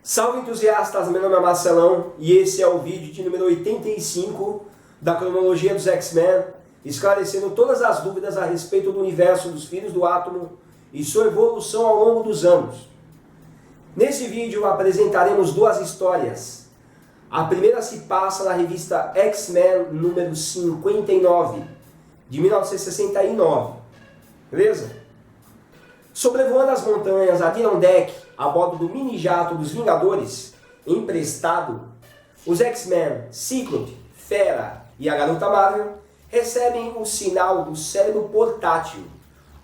Salve entusiastas, meu nome é Marcelão e esse é o vídeo de número 85 da cronologia dos X-Men, esclarecendo todas as dúvidas a respeito do universo dos Filhos do Átomo e sua evolução ao longo dos anos. Nesse vídeo apresentaremos duas histórias. A primeira se passa na revista X-Men número 59, de 1969, beleza? Sobrevoando as montanhas Adirondack a bordo do mini-jato dos Vingadores, emprestado, os X-Men, Cíclope, Fera e a Garota Marvel recebem o sinal do cérebro portátil,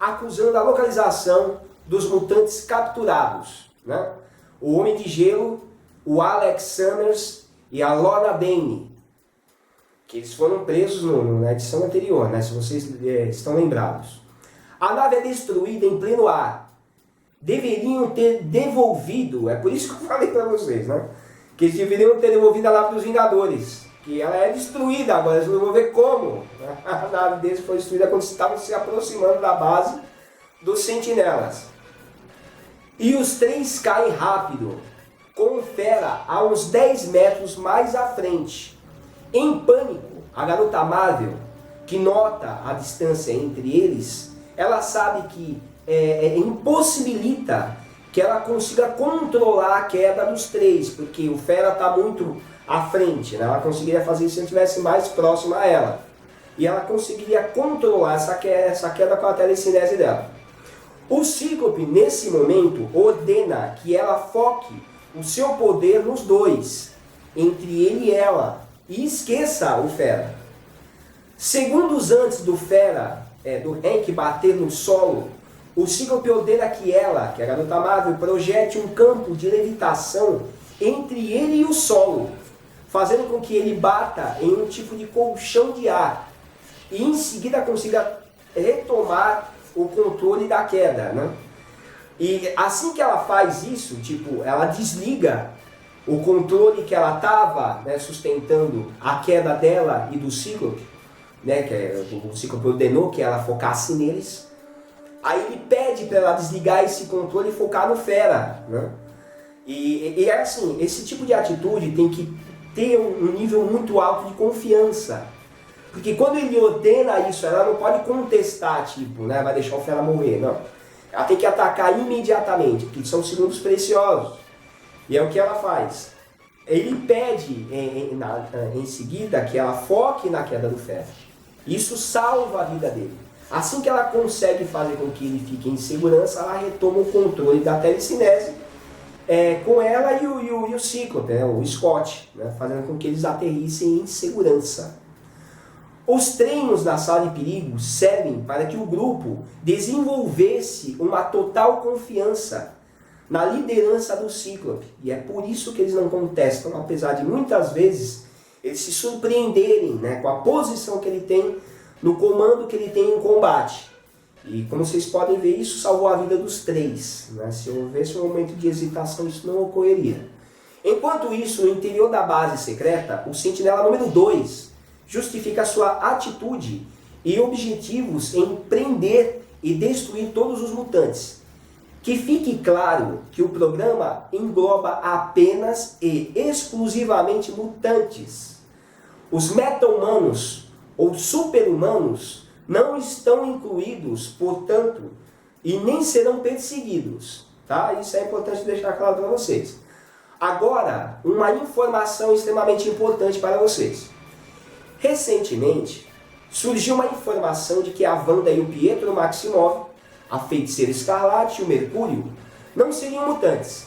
acusando a localização dos mutantes capturados, né? O Homem de Gelo, o Alex Summers e a Lorna Dane, que eles foram presos na edição anterior, né? Se vocês estão lembrados. A nave é destruída em pleno ar. Deveriam ter devolvido, é por isso que eu falei para vocês, né? Que eles deveriam ter devolvido a nave dos Vingadores. Que ela é destruída agora, eles vão ver como. A nave deles foi destruída quando estavam se aproximando da base dos Sentinelas. E os três caem rápido, com o Fera a uns 10 metros mais à frente. Em pânico, a Garota Marvel, que nota a distância entre eles, ela sabe que impossibilita que ela consiga controlar a queda dos três, porque o Fera está muito à frente, né? Ela conseguiria fazer isso se ele estivesse mais próximo a ela. E ela conseguiria controlar essa queda com a telecinese dela. O Cíclope, nesse momento, ordena que ela foque o seu poder nos dois, entre ele e ela, e esqueça o Fera. Segundos antes do Fera, do Hank bater no solo, o Cíclope ordena que ela, que é a Garota Marvel, projete um campo de levitação entre ele e o solo, fazendo com que ele bata em um tipo de colchão de ar e em seguida consiga retomar o controle da queda, né? E assim que ela faz isso, tipo, ela desliga o controle que ela estava, né, sustentando a queda dela e do Cíclope, né, que o Cíclope ordenou que ela focasse neles. Aí ele pede para ela desligar esse controle e focar no Fera, né? E é assim, esse tipo de atitude tem que ter um nível muito alto de confiança. Porque quando ele ordena isso, ela não pode contestar, tipo, né, vai deixar o Fera morrer, não. Ela tem que atacar imediatamente, porque são segundos preciosos. E é o que ela faz. Ele pede em seguida que ela foque na queda do Fera. Isso salva a vida dele. Assim que ela consegue fazer com que ele fique em segurança, ela retoma o controle da telecinese com ela e o Cíclope, né, o Scott, né, fazendo com que eles aterrissem em segurança. Os treinos na sala de perigo servem para que o grupo desenvolvesse uma total confiança na liderança do Cíclope. E é por isso que eles não contestam, apesar de muitas vezes eles se surpreenderem, né, com a posição que ele tem, no comando que ele tem em combate. E como vocês podem ver, isso salvou a vida dos três, né? Se houvesse um momento de hesitação, isso não ocorreria. Enquanto isso, no interior da base secreta, o Sentinela número 2 justifica sua atitude e objetivos em prender e destruir todos os mutantes. Que fique claro que o programa engloba apenas e exclusivamente mutantes. Os meta-humanos ou super-humanos não estão incluídos, portanto, e nem serão perseguidos. Tá? Isso é importante deixar claro para vocês. Agora, uma informação extremamente importante para vocês. Recentemente, surgiu uma informação de que a Wanda e o Pietro Maximoff, a Feiticeira Escarlate e o Mercúrio, não seriam mutantes.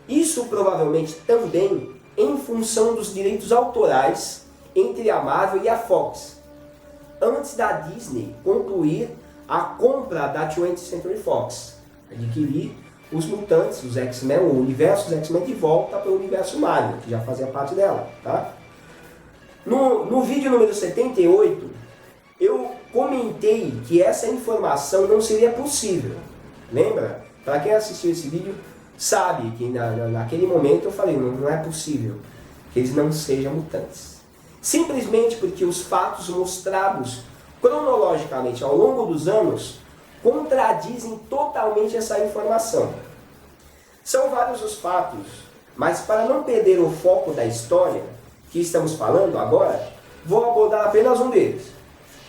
Isso provavelmente também em função dos direitos autorais entre a Marvel e a Fox, antes da Disney concluir a compra da 20th Century Fox, adquirir os mutantes, os X-Men, o universo dos X-Men de volta para o universo Marvel, que já fazia parte dela, tá? No vídeo número 78, eu comentei que essa informação não seria possível. Lembra? Para quem assistiu esse vídeo, sabe que naquele momento eu falei, não é possível que eles não sejam mutantes. Simplesmente porque os fatos mostrados cronologicamente ao longo dos anos contradizem totalmente essa informação. São vários os fatos Mas para não perder o foco da história que estamos falando agora, vou abordar apenas um deles.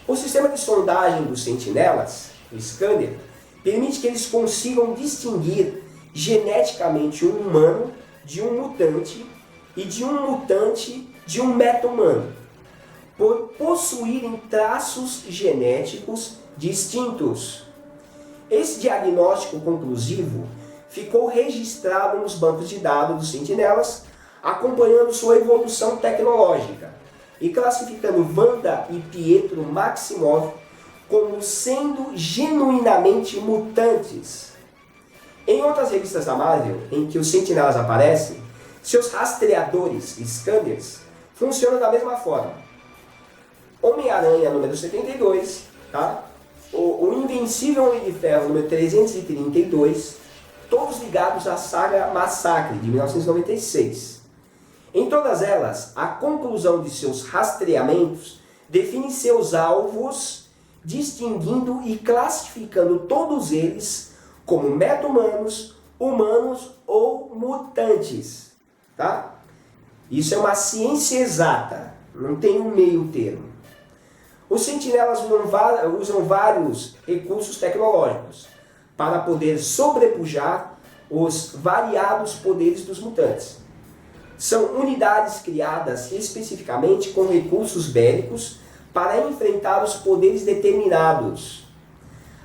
O sistema de sondagem dos sentinelas, o scanner, permite que eles consigam distinguir geneticamente um humano de um mutante e de um mutante de um meta-humano, por possuírem traços genéticos distintos. Esse diagnóstico conclusivo ficou registrado nos bancos de dados dos sentinelas, acompanhando sua evolução tecnológica e classificando Wanda e Pietro Maximoff como sendo genuinamente mutantes. Em outras revistas da Marvel, em que os sentinelas aparecem, seus rastreadores, scanners, funcionam da mesma forma. Homem-Aranha número 72, tá? O Invencível Homem de Ferro número 332, todos ligados à saga Massacre de 1996. Em todas elas, a conclusão de seus rastreamentos define seus alvos, distinguindo e classificando todos eles como meta-humanos, humanos ou mutantes. Tá? Isso é uma ciência exata, não tem um meio termo. Os sentinelas usam vários recursos tecnológicos para poder sobrepujar os variados poderes dos mutantes. São unidades criadas especificamente com recursos bélicos para enfrentar os poderes determinados.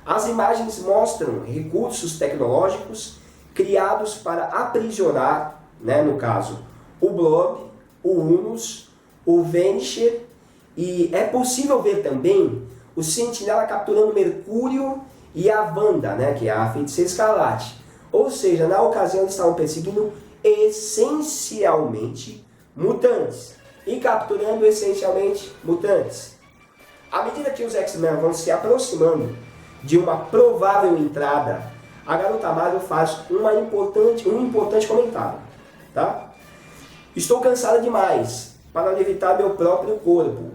As imagens mostram recursos tecnológicos criados para aprisionar, no caso, o Blob, o Unus, o Vanisher, e é possível ver também o Sentinela capturando Mercúrio e a Wanda, que é a Feiticeira Escarlate. Ou seja, na ocasião eles estavam perseguindo essencialmente mutantes e capturando essencialmente mutantes. À medida que os X-Men vão se aproximando de uma provável entrada, a Garota Marvel faz um importante comentário. Tá? Estou cansada demais para levitar meu próprio corpo.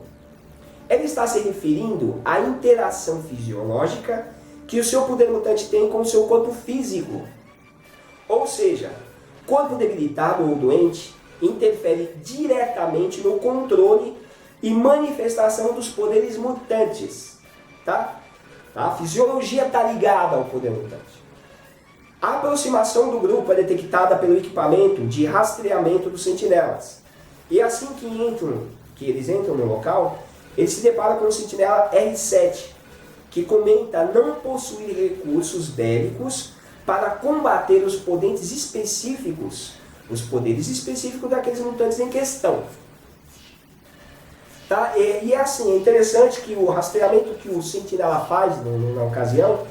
Ela está se referindo à interação fisiológica que o seu poder mutante tem com o seu corpo físico. Ou seja, corpo debilitado ou doente interfere diretamente no controle e manifestação dos poderes mutantes. Tá? A fisiologia está ligada ao poder mutante. A aproximação do grupo é detectada pelo equipamento de rastreamento dos sentinelas. E assim que eles entram no local, eles se deparam com o sentinela R7, que comenta não possuir recursos bélicos para combater os poderes específicos daqueles mutantes em questão. Tá? E é assim, é interessante que o rastreamento que o sentinela faz na ocasião,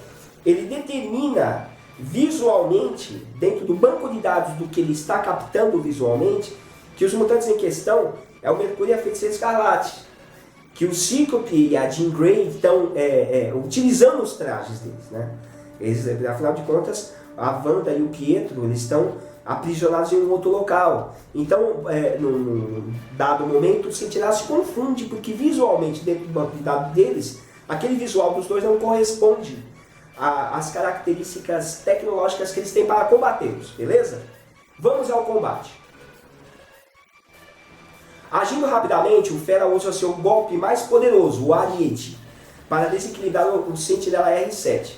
ele determina visualmente, dentro do banco de dados do que ele está captando visualmente, que os mutantes em questão é o Mercúrio e a Feiticeira Escarlate, que o Cíclope e a Jean Grey estão utilizando os trajes deles. Eles, afinal de contas, a Wanda e o Pietro, eles estão aprisionados em um outro local. Então, num dado momento, o sentinela se confunde, porque visualmente, dentro do banco de dados deles, aquele visual dos dois não corresponde às características tecnológicas que eles têm para combatê-los, beleza? Vamos ao combate. Agindo rapidamente, o Fera usa seu golpe mais poderoso, o Ariete, para desequilibrar o Sentinela R7.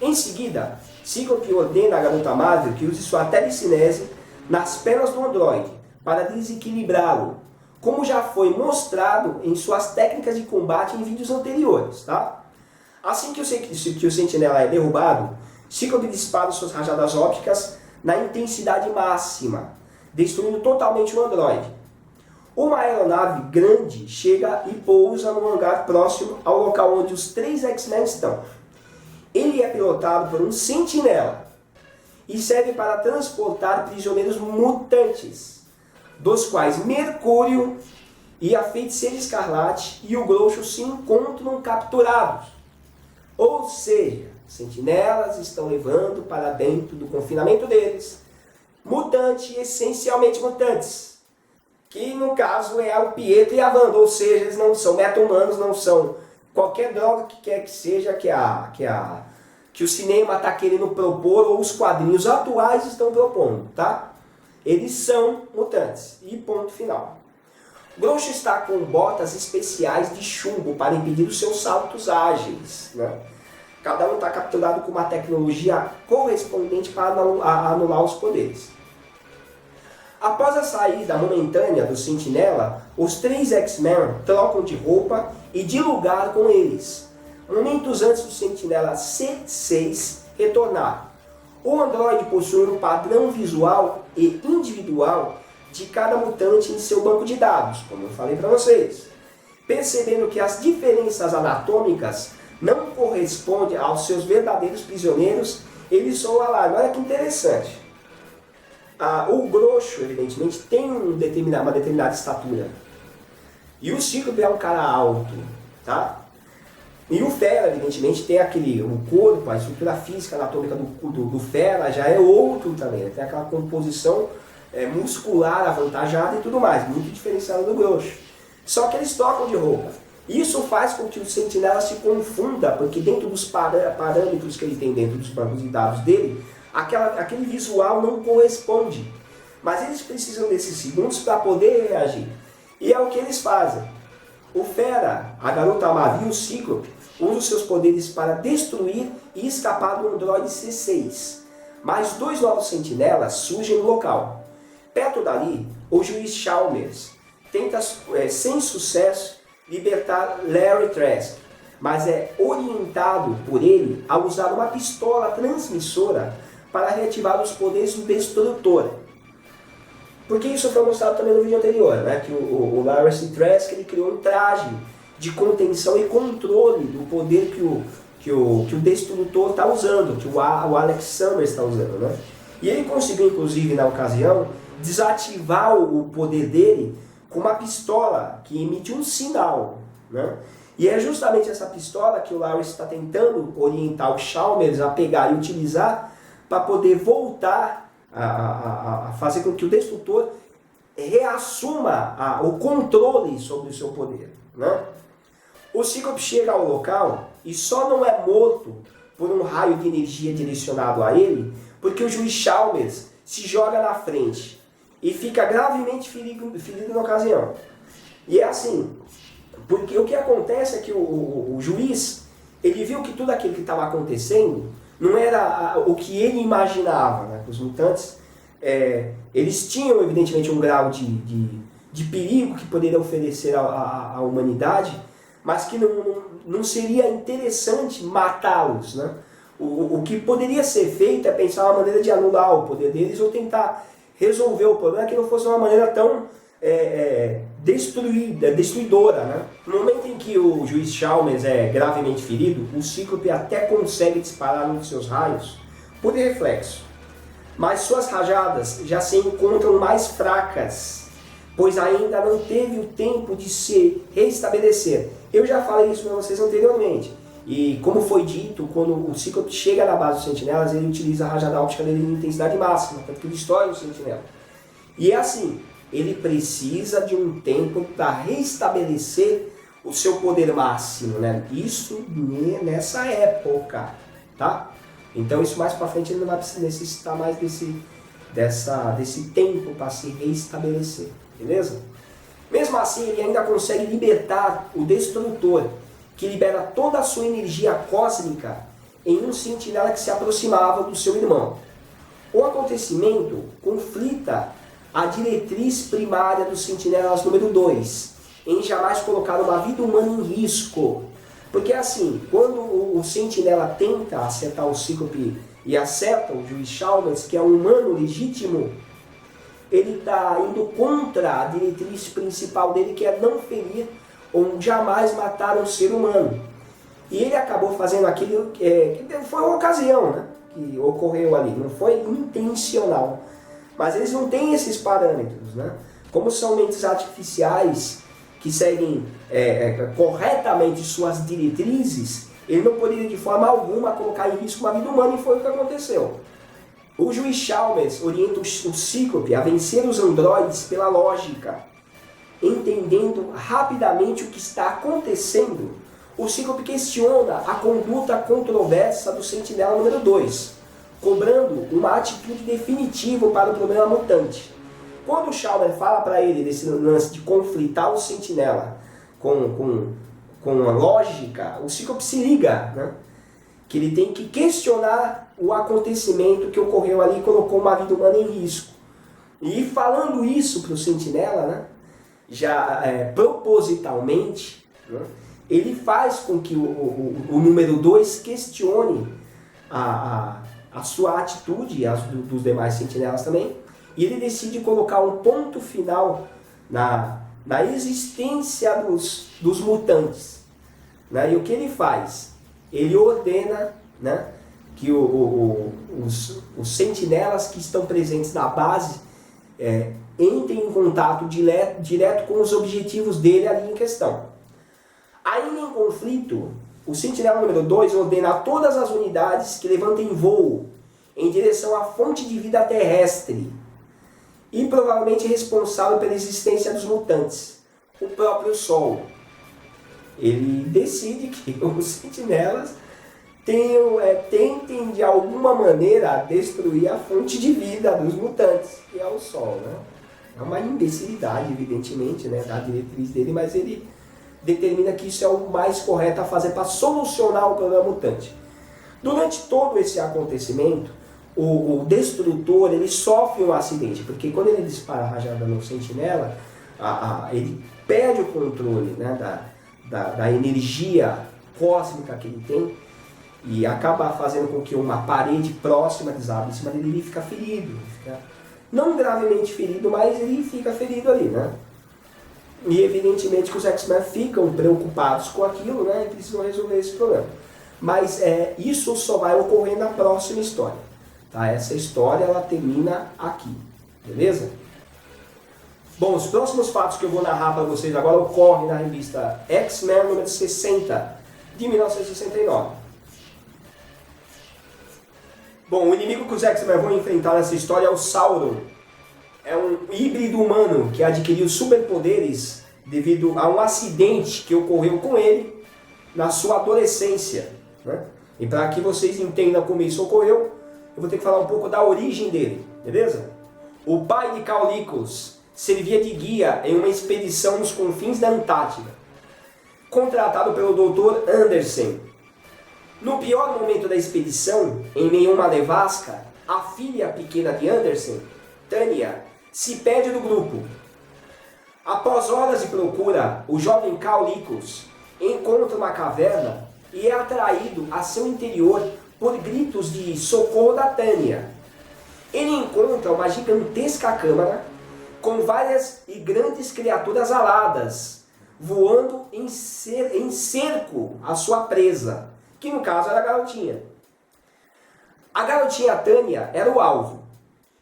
Em seguida, Cíclope ordena a Garota Marvel que use sua telecinese nas pernas do androide para desequilibrá-lo, como já foi mostrado em suas técnicas de combate em vídeos anteriores. Tá? Assim que o Sentinela é derrubado, Cíclope dispara suas rajadas ópticas na intensidade máxima, destruindo totalmente o androide. Uma aeronave grande chega e pousa no hangar próximo ao local onde os 3 X-Men estão. Ele é pilotado por um sentinela e serve para transportar prisioneiros mutantes, dos quais Mercúrio e a Feiticeira Escarlate e o Groucho se encontram capturados. Ou seja, sentinelas estão levando para dentro do confinamento deles essencialmente mutantes, que no caso é o Pietro e a Wanda, ou seja, eles não são meta-humanos, não são qualquer droga que quer que seja que o cinema está querendo propor ou os quadrinhos atuais estão propondo, tá? Eles são mutantes. E ponto final. Groucho está com botas especiais de chumbo para impedir os seus saltos ágeis, né? Cada um está capturado com uma tecnologia correspondente para anular os poderes. Após a saída momentânea do Sentinela, os 3 X-Men trocam de roupa e de lugar com eles, momentos antes do Sentinela C6 retornar. O androide possui um padrão visual e individual de cada mutante em seu banco de dados, como eu falei para vocês. Percebendo que as diferenças anatômicas não correspondem aos seus verdadeiros prisioneiros, ele soa o alarme. Olha que interessante. O Groucho, evidentemente, tem uma determinada estatura. E o Cíclope é um cara alto, tá? E o Fera, evidentemente, tem o corpo, a estrutura física anatômica do Fera já é outro também. Tem aquela composição muscular avantajada e tudo mais, muito diferenciado do Groucho. Só que eles trocam de roupa. Isso faz com que o Sentinela se confunda, porque dentro dos parâmetros que ele tem dentro dos bancos de dados dele, aquele visual não corresponde. Mas eles precisam desses segundos para poder reagir. E é o que eles fazem. O Fera, a Garota Mavi e o Cíclope usam seus poderes para destruir e escapar do androide C6. Mas 2 novos sentinelas surgem no local. Perto dali, o juiz Chalmers tenta, sem sucesso, libertar Larry Trask, mas é orientado por ele a usar uma pistola transmissora para reativar os poderes do Destrutor. Porque isso foi mostrado também no vídeo anterior, né? Que o Larry Trask ele criou um traje de contenção e controle do poder que o Destrutor está usando, que o Alex Summers está usando, né? E ele conseguiu, inclusive, na ocasião, desativar o poder dele com uma pistola que emite um sinal, né? E é justamente essa pistola que o Larry está tentando orientar o Chalmers a pegar e utilizar para poder voltar a fazer com que o Destrutor reassuma o controle sobre o seu poder, né? O Cíclope chega ao local e só não é morto por um raio de energia direcionado a ele, porque o juiz Chalmers se joga na frente e fica gravemente ferido na ocasião. E é assim, porque o que acontece é que o juiz, ele viu que tudo aquilo que estava acontecendo não era o que ele imaginava, né? Os mutantes, eles tinham evidentemente um grau de perigo que poderia oferecer à humanidade, mas que não seria interessante matá-los, né? O que poderia ser feito é pensar uma maneira de anular o poder deles ou tentar resolver o problema que não fosse uma maneira tão destruidora, né? No momento em que o juiz Chalmers é gravemente ferido, o Cíclope até consegue disparar um de seus raios por reflexo. Mas suas rajadas já se encontram mais fracas, pois ainda não teve o tempo de se restabelecer. Eu já falei isso para vocês anteriormente. E como foi dito, quando o Cíclope chega na base dos sentinelas, ele utiliza a rajada óptica dele em intensidade máxima, tanto que ele destrói o sentinela. E é assim, ele precisa de um tempo para restabelecer o seu poder máximo, né? Isso nessa época, tá? Então isso mais para frente ele não vai necessitar mais desse tempo para se restabelecer, beleza? Mesmo assim, ele ainda consegue libertar o Destrutor, que libera toda a sua energia cósmica em um sentinela que se aproximava do seu irmão. O acontecimento conflita a diretriz primária dos sentinelas número 2, em jamais colocar uma vida humana em risco. Porque assim, quando o sentinela tenta acertar o Cíclope e acerta o juiz Chalmers, que é um humano legítimo, ele está indo contra a diretriz principal dele, que é não ferir ou jamais matar um ser humano. E ele acabou fazendo aquilo que foi uma ocasião, né, que ocorreu ali, não foi intencional. Mas eles não têm esses parâmetros, né? Como são mentes artificiais que seguem corretamente suas diretrizes, ele não poderia de forma alguma colocar em risco uma vida humana, e foi o que aconteceu. O juiz Chalmers orienta o Cíclope a vencer os androides pela lógica. Entendendo rapidamente o que está acontecendo, o Cíclope questiona a conduta controversa do sentinela número 2. cobrando uma atitude definitiva para o problema mutante. Quando o Chalmers fala para ele desse lance de conflitar o sentinela com a lógica, o Cíclope se liga, né? Que ele tem que questionar o acontecimento que ocorreu ali e colocou uma vida humana em risco. E falando isso para o sentinela, né? Já propositalmente, né? Ele faz com que o número 2 questione a sua atitude, dos demais sentinelas também, e ele decide colocar um ponto final na existência dos mutantes. Né? E o que ele faz? Ele ordena, né, que os sentinelas que estão presentes na base entrem em contato direto com os objetivos dele ali em questão. Ainda em conflito, o sentinela número 2 ordena a todas as unidades que levantem voo em direção à fonte de vida terrestre e provavelmente responsável pela existência dos mutantes, o próprio Sol. Ele decide que os sentinelas tentem de alguma maneira destruir a fonte de vida dos mutantes, que é o Sol. Né? É uma imbecilidade, evidentemente, né, da diretriz dele, mas ele determina que isso é o mais correto a fazer para solucionar o problema mutante. Durante todo esse acontecimento, o destrutor ele sofre um acidente, porque quando ele dispara a rajada no sentinela, ele perde o controle, né, da energia cósmica que ele tem e acaba fazendo com que uma parede próxima desabe em cima dele e ele fica ferido. Não gravemente ferido, mas ele fica ferido ali, né? E evidentemente que os X-Men ficam preocupados com aquilo, né, e precisam resolver esse problema. Mas isso só vai ocorrer na próxima história. Tá? Essa história ela termina aqui, beleza? Bom, os próximos fatos que eu vou narrar para vocês agora ocorrem na revista X-Men número 60, de 1969. Bom, o inimigo que os X-Men vão enfrentar nessa história é o Sauron. É um híbrido humano que adquiriu superpoderes devido a um acidente que ocorreu com ele na sua adolescência. Né? E para que vocês entendam como isso ocorreu, eu vou ter que falar um pouco da origem dele, beleza? O pai de Caulicos servia de guia em uma expedição nos confins da Antártida, contratado pelo Dr. Anderson. No pior momento da expedição, em meio a uma nevasca, a filha pequena de Anderson, Tânia, se perde do grupo. Após horas de procura, o jovem Caulicos encontra uma caverna e é atraído a seu interior por gritos de socorro da Tânia. Ele encontra uma gigantesca câmara com várias e grandes criaturas aladas, voando em cerco à sua presa, que no caso era a garotinha. A garotinha Tânia era o alvo.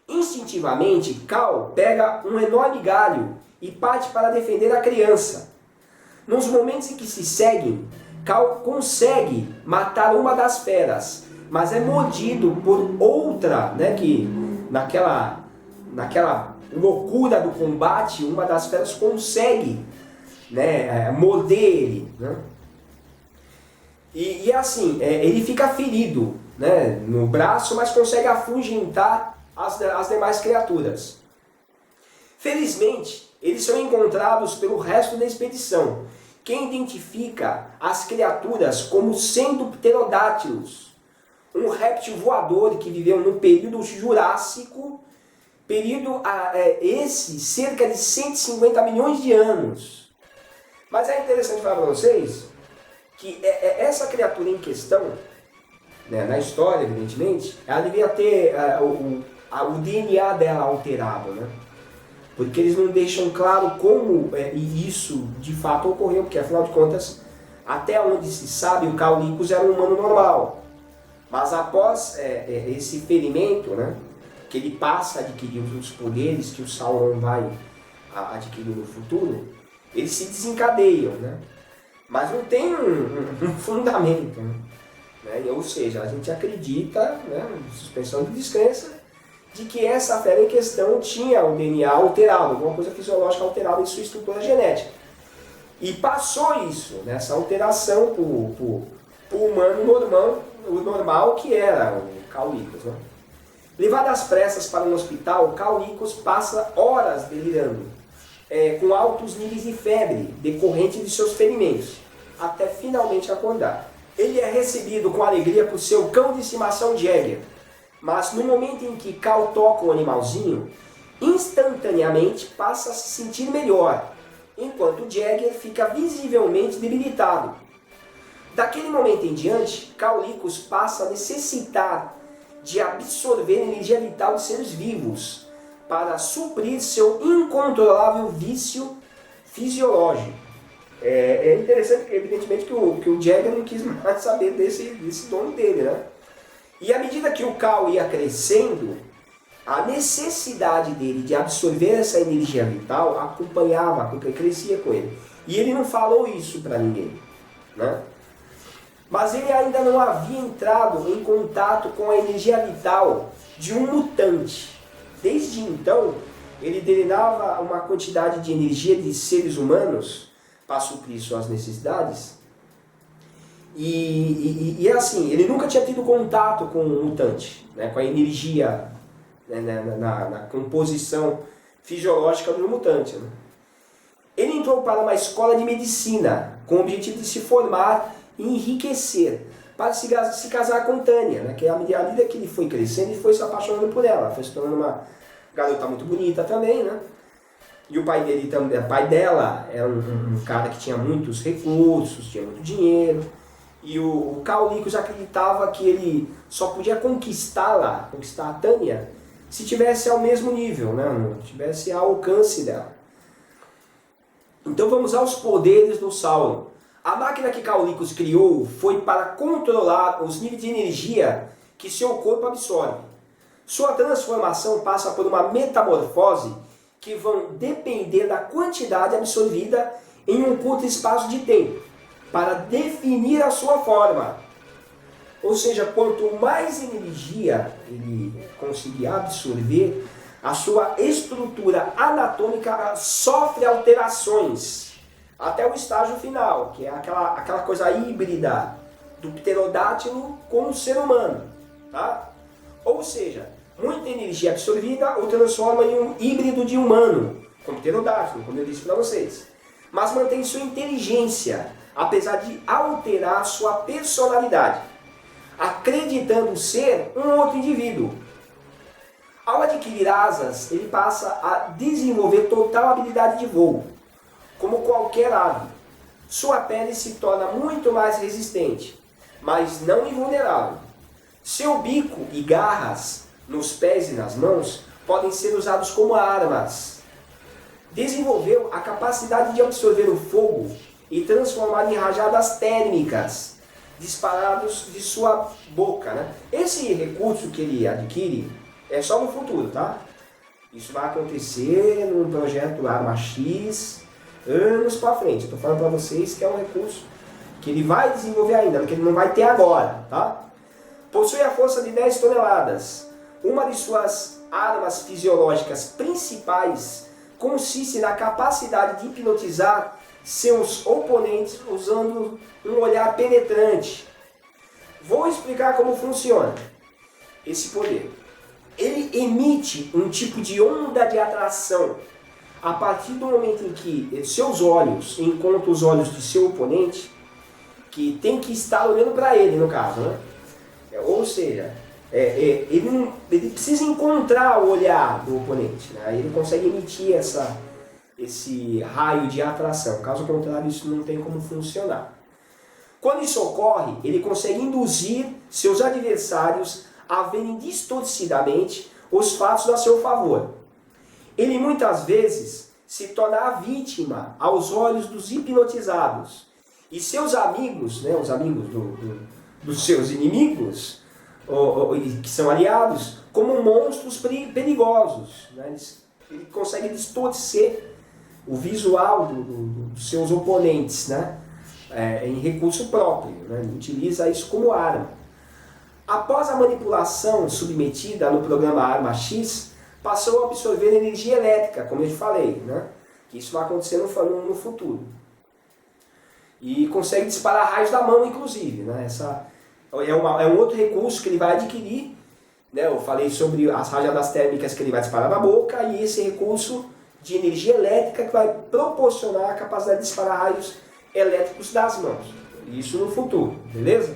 Instintivamente, Cal pega um enorme galho e parte para defender a criança. Nos momentos em que se seguem, Cal consegue matar uma das feras, mas é mordido por outra, né, que naquela loucura do combate, uma das feras consegue, né, morder ele. Né? E assim, ele fica ferido, né, no braço, mas consegue afugentar as demais criaturas. Felizmente, eles são encontrados pelo resto da expedição, que identifica as criaturas como sendo pterodátilos, um réptil voador que viveu no período Jurássico, período esse cerca de 150 milhões de anos. Mas é interessante falar para vocês que essa criatura em questão, né, na história, evidentemente, ela devia ter o DNA dela alterado, né? Porque eles não deixam claro como isso de fato ocorreu, porque afinal de contas, até onde se sabe, o Caulicos era um humano normal. Mas após esse ferimento, né, que ele passa a adquirir os poderes que o Sauron vai adquirir no futuro, eles se desencadeiam, né? Mas não tem um fundamento, né? Ou seja, a gente acredita, né, suspensão de descrença, de que essa fera em questão tinha o DNA alterado, alguma coisa fisiológica alterada em sua estrutura genética. E passou isso, né, essa alteração para o humano normal, que era Caulicos, né? Levado às pressas para um hospital, Caulicos passa horas delirando, com altos níveis de febre, decorrente de seus ferimentos, até finalmente acordar. Ele é recebido com alegria por seu cão de estimação Jagger, mas no momento em que Cal toca o animalzinho, instantaneamente passa a se sentir melhor, enquanto Jagger fica visivelmente debilitado. Daquele momento em diante, Caulicos passa a necessitar de absorver energia vital de seres vivos para suprir seu incontrolável vício fisiológico. É interessante, evidentemente, que o Jagger não quis mais saber desse dono dele, né? E à medida que o Cal ia crescendo, a necessidade dele de absorver essa energia vital acompanhava, porque crescia com ele. E ele não falou isso para ninguém, né? Mas ele ainda não havia entrado em contato com a energia vital de um mutante. Desde então, ele drenava uma quantidade de energia de seres humanos para suprir suas necessidades. E assim, ele nunca tinha tido contato com um mutante, né, com a energia, né, na composição fisiológica do mutante, né. Ele entrou para uma escola de medicina com o objetivo de se formar e enriquecer, para se casar com Tânia, né, que à medida que ele foi crescendo, ele foi se apaixonando por ela, foi se tornando uma garota muito bonita também, né? E o pai dele também, o pai dela era um cara que tinha muitos recursos, tinha muito dinheiro. E o Caulicos acreditava que ele só podia conquistar a Tânia, se tivesse ao mesmo nível, né? Tivesse ao alcance dela. Então vamos aos poderes do Sauron. A máquina que Caulicos criou foi para controlar os níveis de energia que seu corpo absorve. Sua transformação passa por uma metamorfose que vão depender da quantidade absorvida em um curto espaço de tempo, para definir a sua forma. Ou seja, quanto mais energia ele conseguir absorver, a sua estrutura anatômica sofre alterações, até o estágio final, que é aquela coisa híbrida do pterodátilo com o ser humano. Tá? Ou seja, muita energia absorvida o transforma em um híbrido de humano, como pterodátilo, como eu disse para vocês. Mas mantém sua inteligência, apesar de alterar sua personalidade, acreditando ser um outro indivíduo. Ao adquirir asas, ele passa a desenvolver total habilidade de voo, como qualquer ave. Sua pele se torna muito mais resistente, mas não invulnerável. Seu bico e garras nos pés e nas mãos podem ser usados como armas. Desenvolveu a capacidade de absorver o fogo e transformar em rajadas térmicas disparados de sua boca, né? Esse recurso que ele adquire é só no futuro, tá? Isso vai acontecer num projeto Arma X, anos para frente. Eu tô falando para vocês que é um recurso que ele vai desenvolver ainda, que ele não vai ter agora, tá? Possui a força de 10 toneladas. Uma de suas armas fisiológicas principais consiste na capacidade de hipnotizar seus oponentes usando um olhar penetrante. Vou explicar como funciona esse poder. Ele emite um tipo de onda de atração a partir do momento em que seus olhos encontram os olhos do seu oponente, que tem que estar olhando para ele, no caso, né? Ou seja, ele precisa encontrar o olhar do oponente, né? Aí ele consegue emitir esse raio de atração. Caso contrário, isso não tem como funcionar. Quando isso ocorre, ele consegue induzir seus adversários a verem distorcidamente os fatos a seu favor. Ele muitas vezes se torna a vítima aos olhos dos hipnotizados. E seus amigos, né, os amigos dos seus inimigos, que são aliados, como monstros perigosos. Né? Ele consegue distorcer o visual dos seus oponentes, né? Em recurso próprio. Né? Ele utiliza isso como arma. Após a manipulação submetida no programa Arma X, passou a absorver energia elétrica, como eu te falei, né? Que isso vai acontecer no futuro. E consegue disparar raios da mão, inclusive. Né? É um outro recurso que ele vai adquirir né? Eu falei sobre as rajadas térmicas que ele vai disparar na boca e esse recurso de energia elétrica que vai proporcionar a capacidade de disparar raios elétricos das mãos. Isso no futuro, beleza?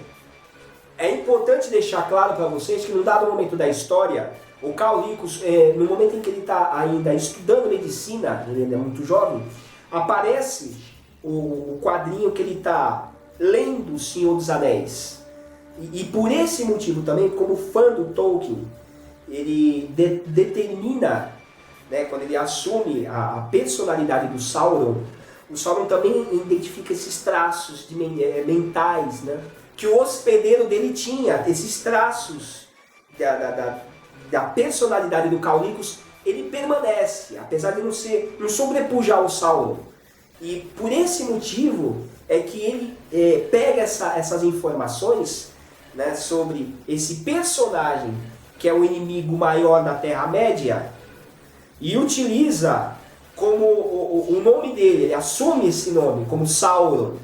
É importante deixar claro para vocês que num dado momento da história, o Carl Lickos, no momento em que ele está ainda estudando medicina, ele ainda é muito jovem, aparece o quadrinho que ele está lendo O Senhor dos Anéis. E por esse motivo também, como fã do Tolkien, ele determina, né, quando ele assume a personalidade do Sauron, o Sauron também identifica esses traços mentais, né, que o hospedeiro dele tinha, esses traços da personalidade do Carl Lickos, ele permanece, apesar de não sobrepujar o Sauron. E por esse motivo é que ele pega essas informações, né, sobre esse personagem que é o inimigo maior da Terra-média e utiliza como o nome dele, ele assume esse nome como Sauron.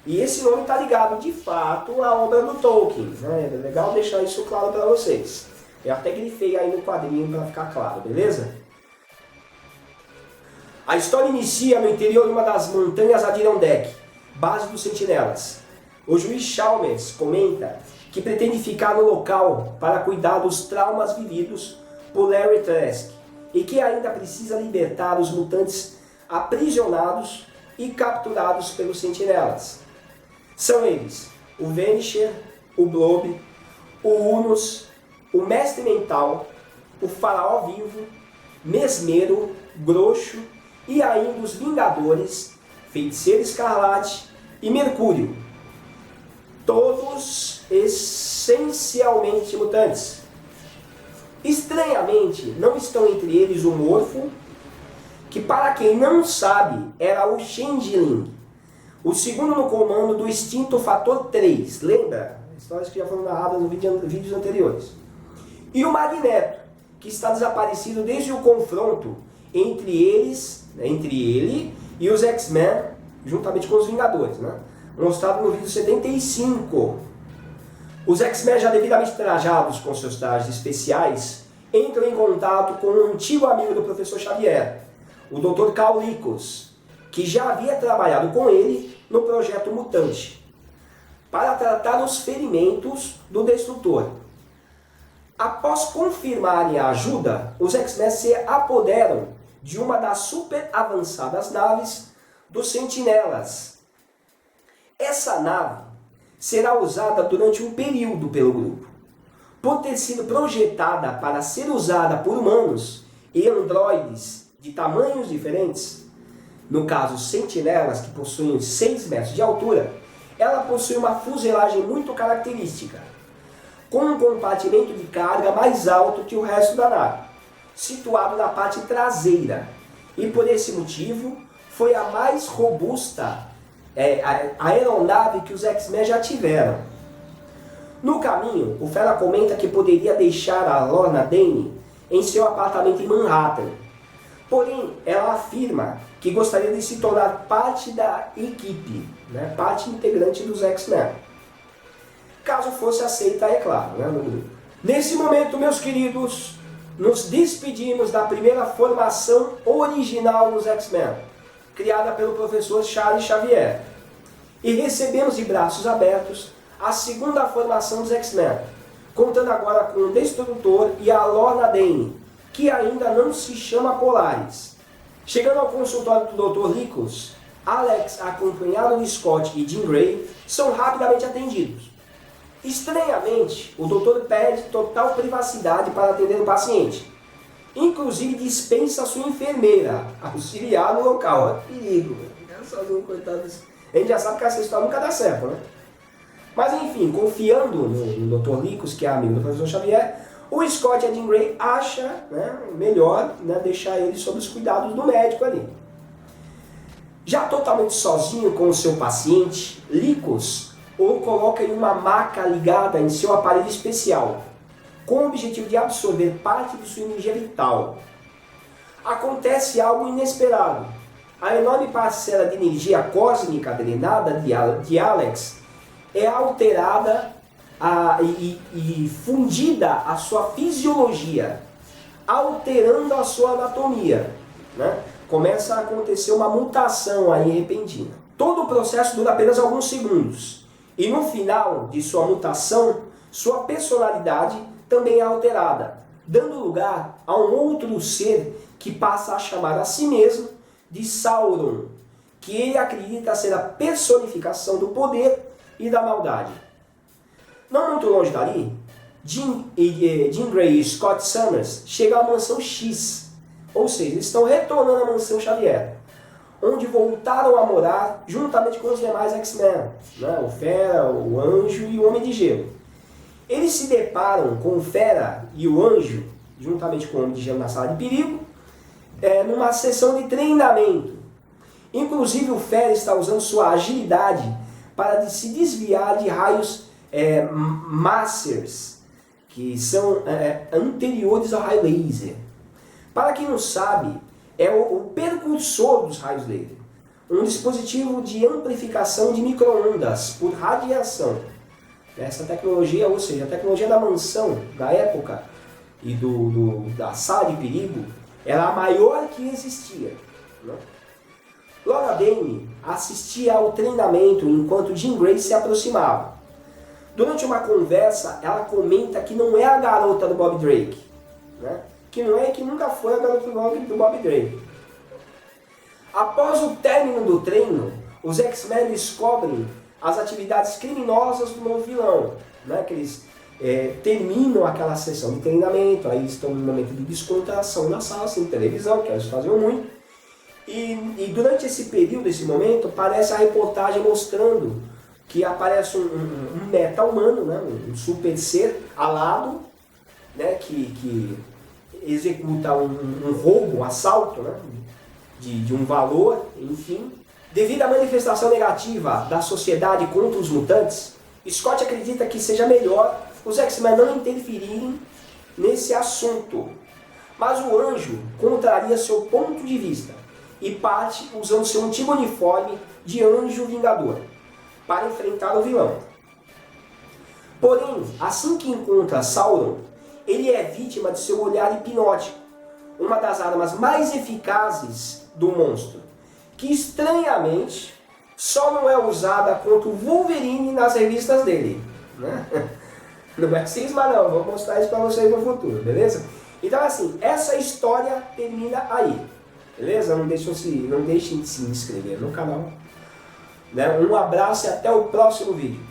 E esse nome está ligado de fato à obra do Tolkien, né? É legal deixar isso claro para vocês. Eu até grifei aí no quadrinho para ficar claro, beleza? A história inicia no interior de uma das montanhas Adirondack, base dos sentinelas. O juiz Chalmers comenta que pretende ficar no local para cuidar dos traumas vividos por Larry Trask e que ainda precisa libertar os mutantes aprisionados e capturados pelos sentinelas. São eles o Vanisher, o Blob, o Unus, o Mestre Mental, o Faraó Vivo, Mesmero, Groxo e ainda os Vingadores, Feiticeiro Escarlate e Mercúrio. Todos essencialmente mutantes. Estranhamente, não estão entre eles o Morfo, que para quem não sabe era o Changeling, o segundo no comando do extinto Fator 3, lembra? Histórias que já foram narradas nos vídeos anteriores. E o Magneto, que está desaparecido desde o confronto entre ele e os X-Men, juntamente com os Vingadores, né? Mostrado no vídeo 75. Os X-Men, já devidamente trajados com seus trajes especiais, entram em contato com um antigo amigo do Professor Xavier, o Dr. Carl Lickos, que já havia trabalhado com ele no Projeto Mutante, para tratar os ferimentos do Destrutor. Após confirmarem a ajuda, os X-Men se apoderam de uma das super avançadas naves dos Sentinelas. Essa nave será usada durante um período pelo grupo. Por ter sido projetada para ser usada por humanos e androides de tamanhos diferentes, no caso sentinelas que possuem 6 metros de altura, ela possui uma fuselagem muito característica, com um compartimento de carga mais alto que o resto da nave, situado na parte traseira, e por esse motivo foi a mais robusta a aeronave que os X-Men já tiveram. No caminho, o Fera comenta que poderia deixar a Lorna Dane em seu apartamento em Manhattan. Porém, ela afirma que gostaria de se tornar parte da equipe, né, parte integrante dos X-Men. Caso fosse aceita, é claro, né, no grupo. Nesse momento, meus queridos, nos despedimos da primeira formação original dos X-Men, criada pelo professor Charles Xavier, e recebemos de braços abertos a segunda formação dos X-Men, contando agora com o Destrutor e a Lorna Dane, que ainda não se chama Polaris. Chegando ao consultório do Dr. Lickos, Alex, acompanhado de Scott e Jean Grey, são rapidamente atendidos. Estranhamente, o doutor pede total privacidade para atender o paciente. Inclusive dispensa sua enfermeira, auxiliar no local. É perigo, sozinho, coitado. A gente já sabe que essa história nunca dá certo, né? Mas enfim, confiando no Dr. Lickos, que é amigo do professor Xavier, o Scott e a Jean Grey acham, né, melhor, né, deixar ele sob os cuidados do médico ali. Já totalmente sozinho com o seu paciente, Lickos o coloca em uma maca ligada em seu aparelho especial, com o objetivo de absorver parte de sua energia vital. Acontece algo inesperado. A enorme parcela de energia cósmica drenada de Alex é alterada e fundida a sua fisiologia, alterando a sua anatomia, né? Começa a acontecer uma mutação aí repentina. Todo o processo dura apenas alguns segundos. E no final de sua mutação, sua personalidade também é alterada, dando lugar a um outro ser que passa a chamar a si mesmo de Sauron, que ele acredita ser a personificação do poder e da maldade. Não muito longe dali, Jean Grey e Scott Summers chegam à Mansão X, ou seja, eles estão retornando à Mansão Xavier, onde voltaram a morar juntamente com os demais X-Men, né? O Fera, o Anjo e o Homem de Gelo. Eles se deparam com o Fera e o Anjo, juntamente com o Homem de Gelo na sala de perigo, numa sessão de treinamento. Inclusive o Fera está usando sua agilidade para se desviar de raios Masters, que são anteriores ao raio laser. Para quem não sabe, é o precursor dos raios laser, um dispositivo de amplificação de micro-ondas por radiação. Essa tecnologia, ou seja, a tecnologia da mansão da época e da sala de perigo, era a maior que existia, né? Laura Dern assistia ao treinamento enquanto Jean Grey se aproximava. Durante uma conversa, ela comenta que não é a garota do Bob Drake, né? Que não é e que nunca foi a garota do Bob Drake. Após o término do treino, os X-Men descobrem as atividades criminosas do novo vilão, né? Que eles terminam aquela sessão de treinamento, aí estão no momento de descontração na sala, sem televisão, que eles faziam muito. E durante esse período, esse momento, aparece a reportagem mostrando que aparece um meta-humano, né? Um super ser alado, né? Que executa um roubo, um assalto, né? de um valor, enfim. Devido à manifestação negativa da sociedade contra os mutantes, Scott acredita que seja melhor os X-Men não interferirem nesse assunto. Mas o Anjo contraria seu ponto de vista e parte usando seu antigo uniforme de Anjo Vingador para enfrentar o vilão. Porém, assim que encontra Sauron, ele é vítima de seu olhar hipnótico, uma das armas mais eficazes do monstro, que estranhamente só não é usada contra o Wolverine nas revistas dele, né? Não é cisma não, vou mostrar isso para vocês no futuro, beleza? Então assim, essa história termina aí, beleza? Não deixem de se inscrever no canal, né? Um abraço e até o próximo vídeo.